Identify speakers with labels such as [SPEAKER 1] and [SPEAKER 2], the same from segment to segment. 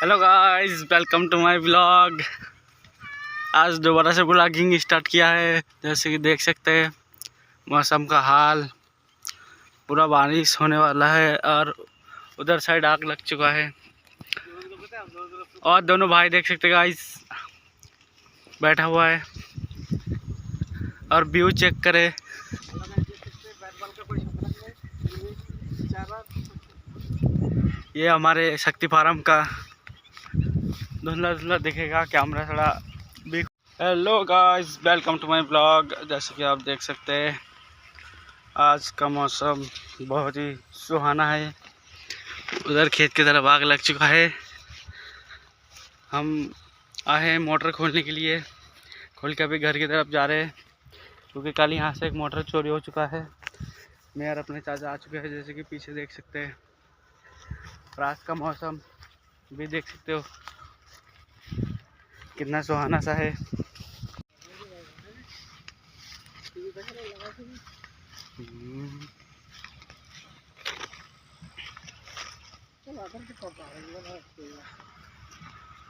[SPEAKER 1] Hello guys, welcome to my blog. आज दोबारा से ब्लॉगिंग स्टार्ट किया है। जैसे कि देख सकते हैं मौसम का हाल, पूरा बारिश होने वाला है और उधर साइड आग लग चुका है। और दोनों भाई देख सकते हैं गाइस, बैठा हुआ है और व्यू चेक करे। ये हमारे शक्ति फार्म का धुंधला धुंधला दिखेगा कैमरा थोड़ा भी। Hello guys, welcome to my blog. जैसे कि आप देख सकते हैं आज का मौसम बहुत ही सुहाना है। उधर खेत की तरफ आग लग चुका है। हम आए हैं मोटर खोलने के लिए, खोल के अभी घर की तरफ जा रहे हैं क्योंकि कल यहाँ से एक मोटर चोरी हो चुका है। मैं और अपने चाचा आ चुके हैं, जैसे कि पीछे देख सकते हैं। रात का मौसम भी देख सकते हो कितना सुहाना सा है।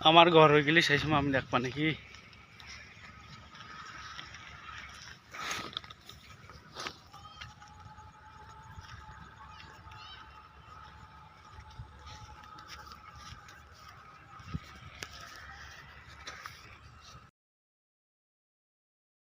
[SPEAKER 1] আমার ঘর হয়ে গেলে সেই সময় আমি দেখ পানি কি